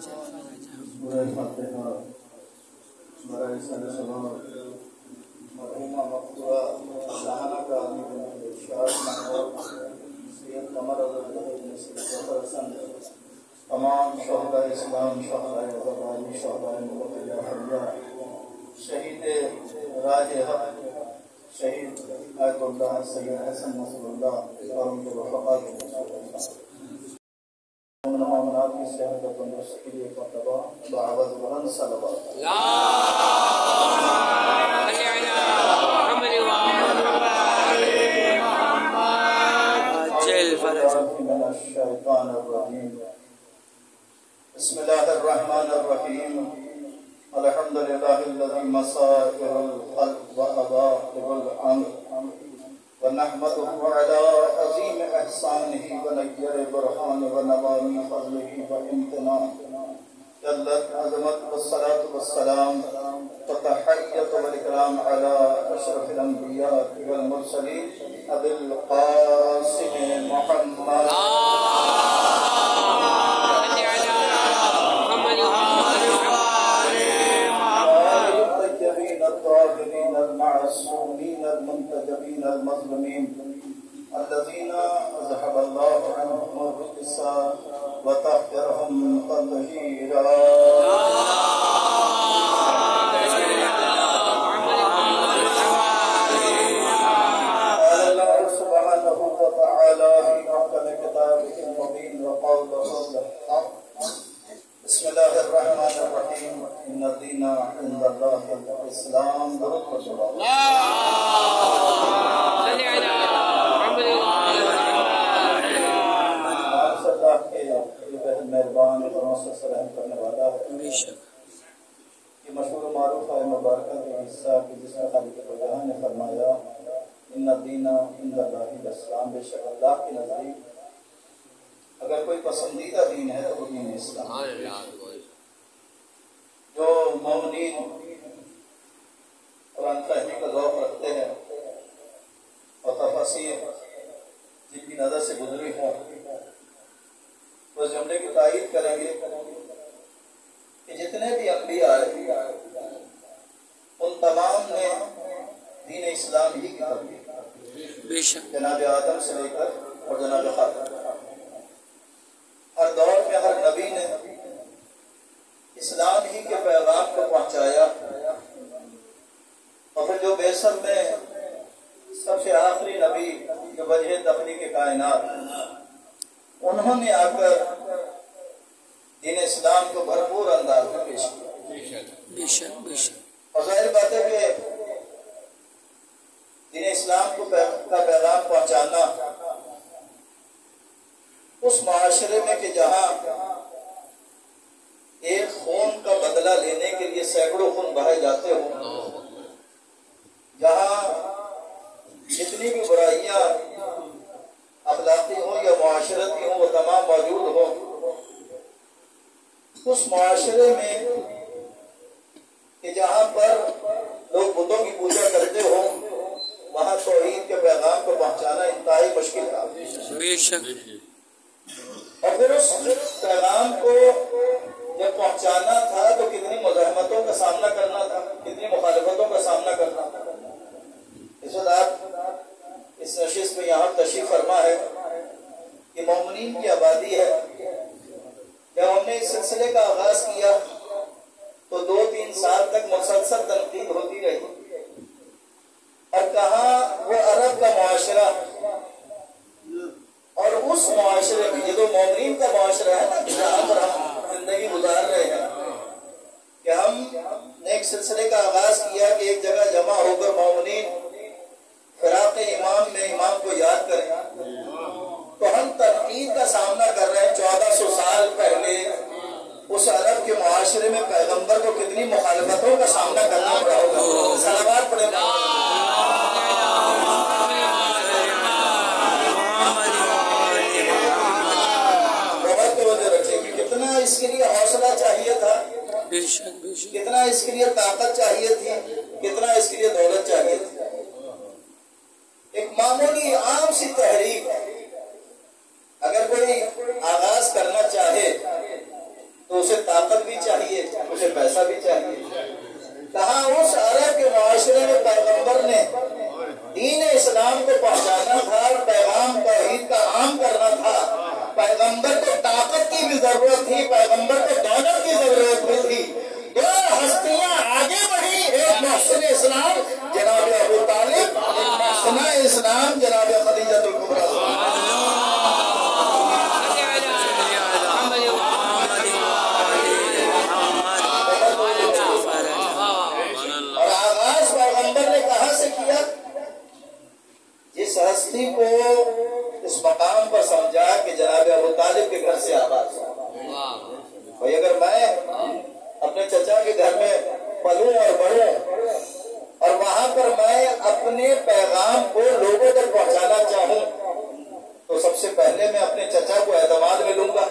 سورہ فاتحہ برائے سر سلام مرحومہ مقبولہ شاہانہ کا آدمی بن ارشاد محمود سید قمر رضی اللہ عنہ سے حسن تمام شہداء اسلام، شہداء غزوانی، شہداء مقتدیہ حمزہ، شہید راج حق شہید آیت اللہ سید حسن نصر اللہ اور ان کے رفقا منات کی صحت و تندرستی کے لیے مرتبہ بآواز بلند صلوات من الشیطان الرجیم بسم اللہ الرحمن الرحیم الحمد للہ الذی مصائر الخلق وعذائر الامر ونحمده على عظیم احسانه ونیر برحان ونوامی فضله وامتنانه جلت عظمت والصلاة والسلام وتحیت والاکرام على اشرف الانبیاء والمرسلین ابی القاسم محمد المعصومين المنتجبين المظلومين الذين ذهب الله عنهم الرجس وطهرهم تطهيرا قال الله سبحانه وتعالى في محكم كتابه المبين وقوله الحق بسم الله الرحمن الرحيم ان الدين عند الله الاسلام درود اللہ صلی علی محمد اللہ کے یہ بہت مہربان اور سے رحم کرنے والا ہے بے شک یہ مشہور و معروف ہے مبارکہ کے حصہ کہ جس میں خالق جہاں نے فرمایا ان الدین عند اللہ الاسلام، بے شک اللہ کے نزدیک اگر کوئی پسندیدہ دین ہے تو وہ دین اسلام۔ جو مومنین قرآن فہمی کا ذوق رکھتے ہیں اور تفاسیر جن کی نظر سے گزری ہوں وہ اس جملے کی تائید کریں گے کہ جتنے بھی انبیاء آئے ان تمام نے دین اسلام ہی کی تبلیغ، جناب آدم سے لے کر اور جناب خاتم ہر دور میں ہر نبی نے اسلام ہی کے پیغام کو پہنچایا، اور پھر جو بیسر میں سب سے آخری نبی جو وجہ تخلیق کائنات انہوں نے آ کر دین اسلام کو بھرپور انداز میں پیش کیا۔ اور ظاہر بات ہے کہ دین اسلام کو کا پیغام پہنچانا اس معاشرے میں کہ جہاں ایک خون کا بدلہ لینے کے لیے سینکڑوں خون بہائے جاتے ہوں، جہاں جتنی بھی برائیاں اخلاقی ہوں یا معاشرتی ہوں وہ تمام موجود ہوں، اس معاشرے میں کہ جہاں پر لوگ بتوں کی پوجا کرتے ہوں وہاں توحید کے پیغام کو پہنچانا انتہائی مشکل تھا۔ اور پھر اس پیغام کو جب پہنچانا تھا تو کتنی مزاحمتوں کا سامنا کرنا تھا، کتنی مخالفتوں کا سامنا کرنا تھا۔ اس وقت آپ اس نشست میں یہاں تشریف فرما ہے کہ مومنین کی آبادی ہے۔ جب ہم نے اس سلسلے کا آغاز کیا تو 2-3 سال تک مسلسل تنقید ہوتی رہی، اور کہاں وہ عرب کا معاشرہ اور اس معاشرے میں یہ تو مومنین کا معاشرہ ہے نا جہاں پر ہم زندگی گزار رہے ہیں، کہ ہم نے ایک سلسلے کا آغاز کیا کہ ایک جگہ جمع ہو کر مومنین فراق امام میں امام کو یاد کریں، تو ہم تنقید کا سامنا کر رہے ہیں۔ 1400 سال پہلے اس عرب کے معاشرے میں پیغمبر کو کتنی مخالفتوں کا سامنا کرنا پڑا ہوگا۔ صلوات پڑھیں۔ کتنا اس کے لیے حوصلہ چاہیے تھا، کتنا اس کے لیے طاقت چاہیے تھی، کتنا اس کے لیے دولت چاہیے تھی۔ ایک معمولی عام سی تحریک اگر کوئی آغاز کرنا چاہے تو اسے طاقت ایسا بھی چاہیے. کہا اس عرب کے معاشرے میں پیغمبر نے دین اسلام کو پہنچانا تھا اور پیغام توحید کا عام کرنا تھا. پیغمبر کو طاقت کی بھی ضرورت تھی, پیغمبر کو دولت کی ضرورت بھی تھی. دو ہستیاں آگے بڑھی, ایک محسن اسلام جناب ابو طالب, ایک محسنہ اسلام جناب خدیجہ الکبریٰ. اور آغاز پیغمبر نے کہاں سے کیا؟ جس ہستی کو اس مقام پر سمجھا کہ جناب ابو طالب کے گھر سے آغاز ہو. بھائی اگر میں اپنے چچا کے گھر میں پلوں اور بڑھوں اور وہاں پر میں اپنے پیغام کو لوگوں تک پہنچانا چاہوں تو سب سے پہلے میں اپنے چچا کو اعتماد میں لوں گا.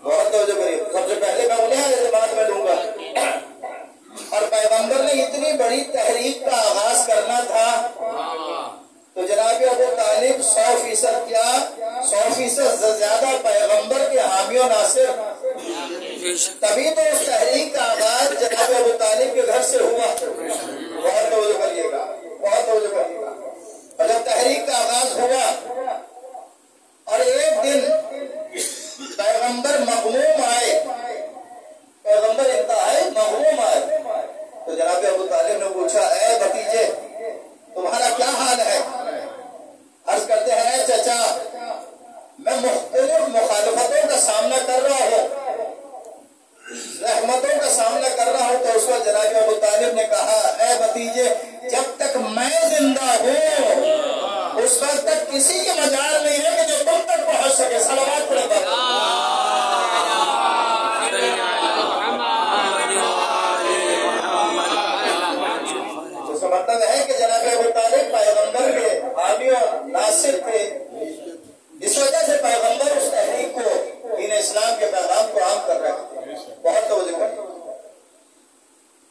بہت توجہ کریے, سب سے پہلے میں انہیں اعتماد میں لوں گا. اور پیغمبر نے اتنی بڑی تحریک کا آغاز کرنا تھا تو جناب ابو طالب 100% کیا 100% زیادہ پیغمبر کے حامی و ناصر. تبھی تو اس تحریک کا آغاز جناب ابو طالب کے گھر سے ہوا. بہت توجہ کریے گا, بہت توجہ کریے گا. اور جب تحریک کا آغاز ہوا اور ایک دن پیغمبر مغموم آئے, پیغمبر انتہائی مغموم آئے, تو جناب ابو طالب نے پوچھا, اے بھتیجے تمہارا کیا حال ہے؟ عرض کرتے ہیں, اے چچا میں مختلف مخالفتوں کا سامنا کر رہا ہوں, رحمتوں کا سامنا کر رہا ہوں. تو اس وقت جناب ابو طالب نے کہا, اے بھتیجے جب تک میں زندہ ہوں اس وقت تک کسی کے مجال نہیں ہے کہ جو تم تک پہنچ سکے. صلوات پڑھے گا. اس کا مطلب ہے کہ جناب ابو طالب پیغمبر کے حامی و ناصر تھے. اس وجہ سے پیغمبر اس تحریک کو دین اسلام کے پیغام کو عام کر رہے تھے. بہت توجہ کریں.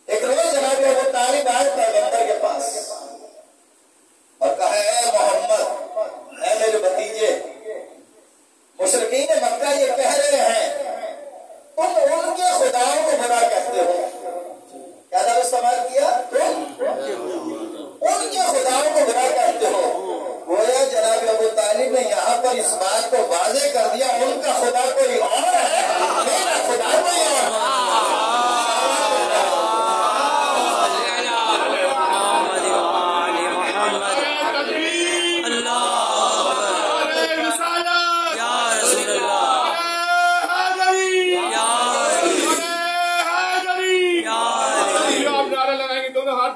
ایک روز جناب ابو طالب آئے پیغمبر کے پاس اور کہا, اے محمد, اے میرے بھتیجے, مشرکین مکہ یہ کہہ رہے ہیں تم ان کے خداؤں کو برا کہتے ہو. کیا لفظ استعمال کیا؟ تم ان کے خداؤں کو برا کہتے ہو. گویا جناب ابو طالب نے یہاں پر اس بات کو واضح کر دیا, ان کا خدا کوئی اور ہے, میرا خدا کوئی اور ہے.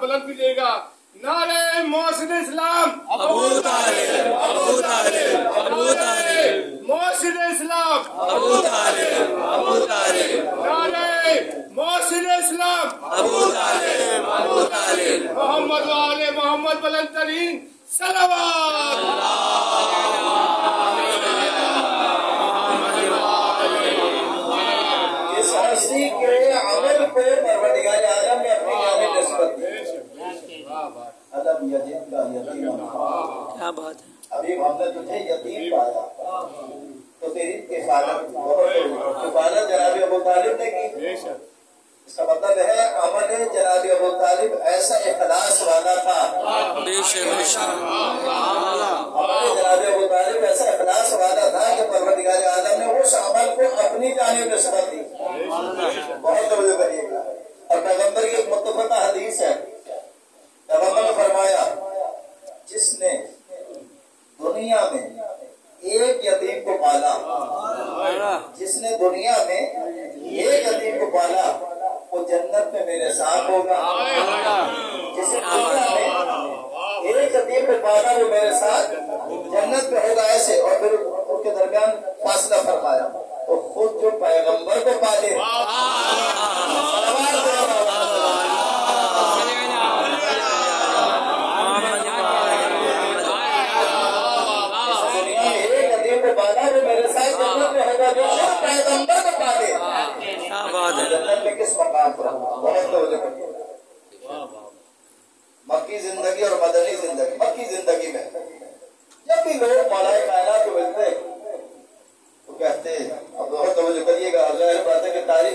بلند کیجیے گا, نعرہ محسن اسلام ابو طالب, ابو طالب, ابو طالب, محسن اسلام ابو طالب, ابو طالب, نعرہ محسن اسلام ابو طالب, ابو طالب, محمد و آل محمد بلند ترین صلوات. اس ہستی کے عمل کو پروردگار عالم نے اپنی جانب نسبت دی. علم یتیم کا یتیم, کیا بات ہے. ابھی ہم نے تجھے یتیم پایا تو تیری کفالت جناب ابو طالب نے کی. اس کا مطلب ہے عمل جناب ابو طالب ایسا اخلاص والا تھا. عمل جناب ابو طالب ایسا اخلاص والا تھا کہ پروردگار عالم نے اس عمل کو اپنی جانب نسبت دی. بہت توجہ کریے گا. اور پیغمبر کی ایک متفقہ حدیث ہے, پیغمبر نے فرمایا, جس نے دنیا میں ایک یتیم کو پالا, جس نے دنیا میں ایک یتیم کو پالا وہ جنت میں میرے ساتھ ہوگا. جس نے دنیا میں ایک یتیم کو پالا وہ میرے ساتھ جنت میں ہوگا. ایسے اور پھر ان کے درمیان فاصلہ فرمایا. تو خود جو پیغمبر کو پالے پیغمبر کو پالے جنت میں کس مقام پر. بہت توجہ کریے. مکی زندگی اور مدنی زندگی. مکی زندگی میں جب بھی لوگ مولائے کائنات کو ملتے تو کہتے, اب بہت توجہ کریے گا, ظاہر بات ہے کہ تاریخ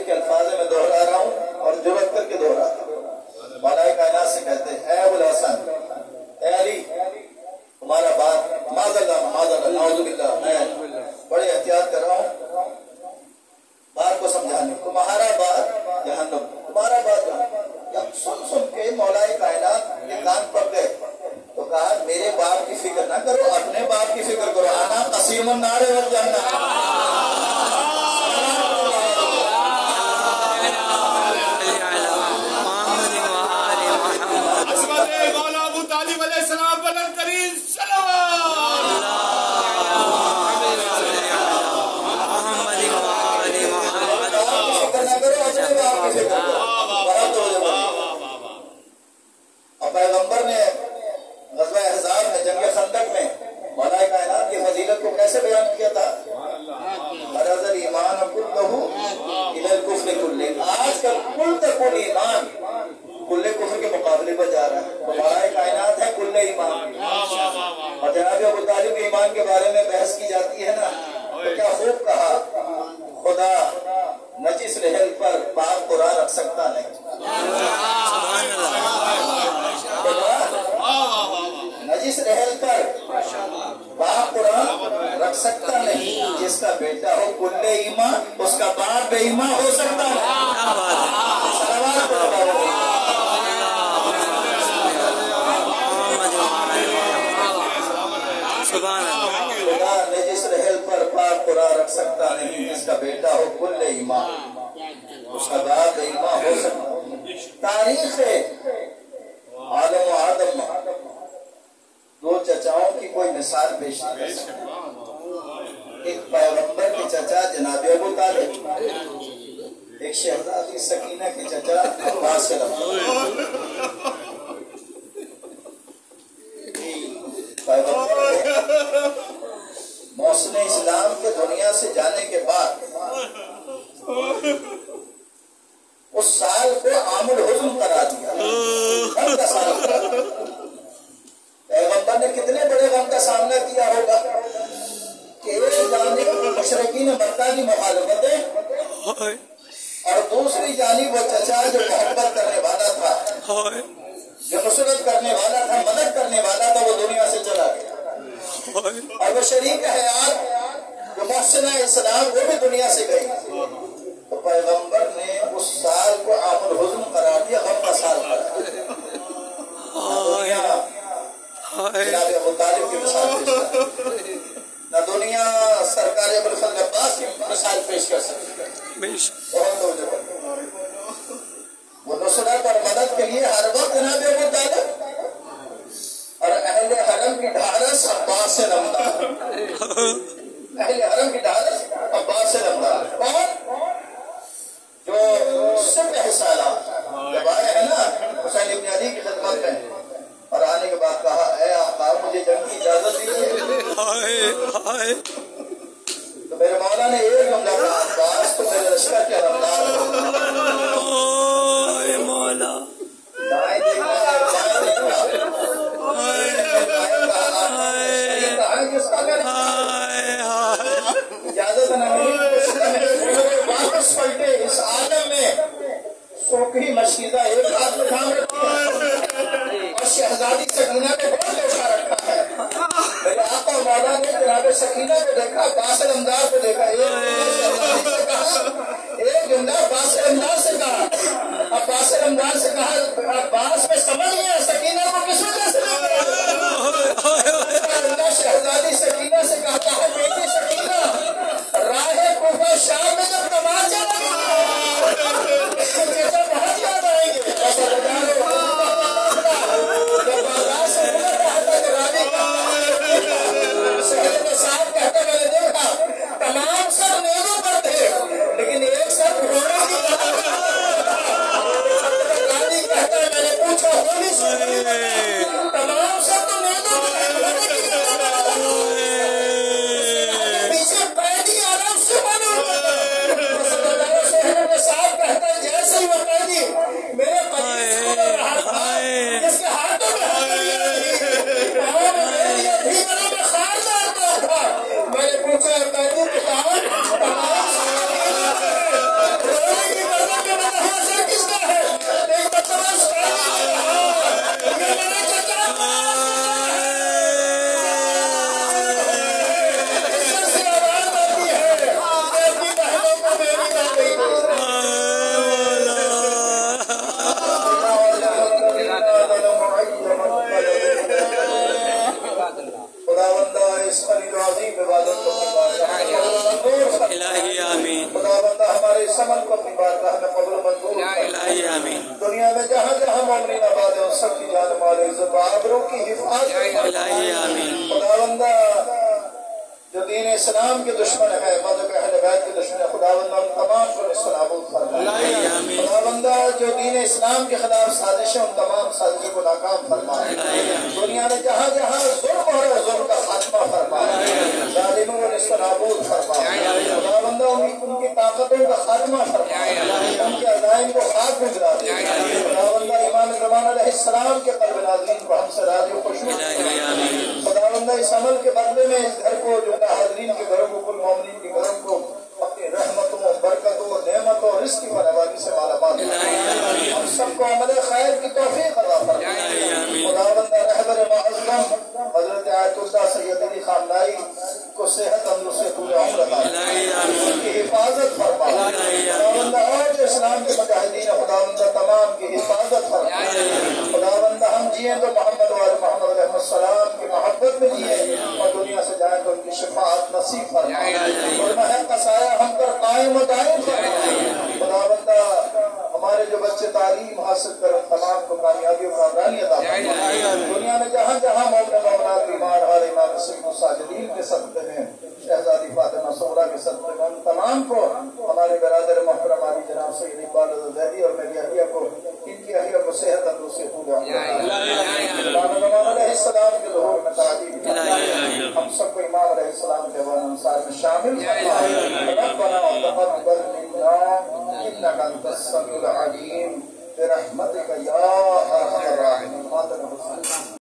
دوسرے باپ کی فکر کرو، بہت توجہ کرو۔ اور پیغمبر نے غزوہ احزاب میں، جنگ خندق میں مولا کائنات کی فضیلت کو کیسے بیان کیا تھا؟ مرض الایمان کلہ الی الکفر کلہ۔ آج کل کل تکل ایمان کل کفر کے مقابلے پر جا رہا ہے۔ مولا کائنات ہے کل ایمان، اور جناب ابو طالب کے ایمان کے بارے میں بحث کی جاتی ہے نا، تو کیا خوب کہا، خدا نجس رحل پر پاک قرآن رکھ سکتا نہیں، نجس رحل پر باپ قرآن رکھ سکتا نہیں، جس کا بیٹا ہو کل ایمان اس کا باپ بے ایمان ہو سکتا ہے۔ خدا نجس رحل پر باپ قرآن رکھ سکتا نہیں، جس کا بیٹا ہو کل ایمان اس کا باپ بے ایمان ہو سکتا ہے۔ تاریخ عالم و آدم میں دو چچاؤں کی کوئی مثال پیش نہیں کر سکتا۔ ایک پیغمبر کے چچا جناب ابو طالب، ایک شہزادی سکینہ کے چچا عباس محسن اسلام کے دنیا سے جانے کے بعد اس سال کو عام الحزن قرار دیا، غم کا سال قرار دیا۔ پیغمبر نے کتنے بڑے غم کا سامنا کیا ہوگا کہ ایک جانب مشرکین مکہ کی مخالفتیں اور دوسری جانب وہ چچا جو محبت کرنے والا تھا، جو نصرت کرنے والا تھا، مدد کرنے والا تھا، وہ دنیا سے چلا گیا، اور وہ شریک حیات جو محسنہ اسلام وہ بھی دنیا سے گئی۔ تو پیغمبر نے اس سال کو عام الحزن قرار دیا، غم کا سال قرار دیا۔ دنیا جناب ابو طالب کی مثال پیش کرتی، نہ دنیا سرکار ابوالفضل عباس کی مثال پیش کر سکتی ہے۔ بہت توجہ کریں، وہ نصرت اور مدد کے لیے ہر وقت جناب ابو طالب اور اہل حرم کی ڈھارس عباس سے نمدار، اہل حرم کی ڈھارس عباس سے نمدار، اور جو سپہ سالار جب آئے ہیں نا حسین ابن علی کی خدمت میں، اور آنے کے بعد کہا اے آقا مجھے جنگ کی اجازت دیجیے، تو میرے مولا نے ایک جملہ کہا، عباس تو میرے لشکر کے رفتار دائیں دیکھا بائیں دیکھا، جس کا اجازت نہ ملی واپس پلٹے، اس عالم میں سوکھی مشکیزہ ایک ہاتھ میں تھام رکھی ہے اور شہزادی سکینہ نے بہت لوٹا رکھا ہے۔ میرے آقا مولا نے جناب سکینہ کو دیکھا، عباس علمدار کو دیکھا، ایک جملہ عباس علمدار سے کہا، عباس علمدار سے کہا، عباس میں سمجھ گیا سکینہ کو کس وجہ سے اللہ شہزادی سکینہ سے کہتا ہے بیٹی سکینہ، راہ کوفہ شام میں جب تماچا بہت یاد آئیں گے، شہر کے ساتھ کہتے میں نے دیکھا تمام سب نیزوں پر تھے لیکن ایک سب گھوڑے کی کہتا ہے میں نے پوچھا ہولی سے تمام سب تو نیزوں پر پیچھے قیدی آ رہا اس سے شہر کے ساتھ کہتا ہے جیسے ہی وہ قیدی میرے قریب رہا تھا جس کے ہاتھوں میں میں نے پوچھا قیدی کتاب کس کا ہے؟ ایک مرتبہ سے آواز آتی ہے اپنی بہنوں کو میری نہ خداوندہ اس علی العظیم عبادت کو الہی آمین، خداوندہ ہمارے سمن کو اپنی بارگاہ میں قبول منظور الہی آمین، دنیا میں جہاں جہاں مومنین آباد ہیں سب کی جان مال عزت و آبرو کی حفاظت الہی آمین، خداوندہ جو دین اسلام کے دشمن ہے، مذہب اہل بیت کے دشمن ہے، خداوندہ ان تمام پر سلام فرما، اسلام کے خلاف سازشیں ان تمام سازشوں کو ناکام فرمائے. دنیا میں جہاں جہاں ظلم ہو رہا ہے ظلم کا خاتمہ فرمائے. ظالموں کو نصف نابود فرمائے. خداوندہ ان کی طاقتوں کا خاتمہ فرمائے. ان کے عزائم کو خاک میں گرا دے. خداوندہ امام زمان علیہ السلام کے قلب ناظرین کو ہم سے راضی و خوشنود فرمائے. خداوندہ اس عمل کے بدلے میں اس گھر کو جو حاضرین کے گھروں کو کل مومنین کے گھروں کو اپنی رحمتوں برکتوں نعمتوں اور رزق کی فراوانی سے مالا مال فرمائے. ہم سب کو عمل خیر کی توفیق عطا فرمائے. خداوندہ رہبر معظم حضرت آیت اللہ سید علی خامنائی کو صحت تندرستی طول عمر عطا فرمائے. ان کی حفاظت فرمائے. خداوندہ اور جو اسلام کے مجاہدین خداوندہ تمام کی حفاظت فرمائے. خداوندہ ہم جئیں تو محمد وآل محمد علیہ السلام کی محبت میں جئیں اور دنیا سے جائیں تو ان کی شفاعت نصیب فرمائے. اور محق کا سایہ ہم پر قائم و دائم فرمائے. خداوندہ ہمارے جو بچے تعلیم حاصل کر تمام کو کامیابی و کامرانی عطا فرمائے. دنیا میں جہاں جہاں مومن مومنات بیمار حال امام سید الساجدین کے صدقے میں شہزادی فاطمہ صغریٰ کے صدقے میں ان تمام کو ہمارے برادر محترم علی جناب سید اقبال الزیدی اور میری اہلیہ کو ان کی اہلیہ کو صحت تندرستی طول عمر امام زمان علیہ السلام کے ظہور میں تعلیم ہم سب کو امام علیہ السلام کے وان انصار میں شامل فرمائے. ربنا تقبل منا انک انت السمیع العلیم برحمتک یا ارحم الراحمین.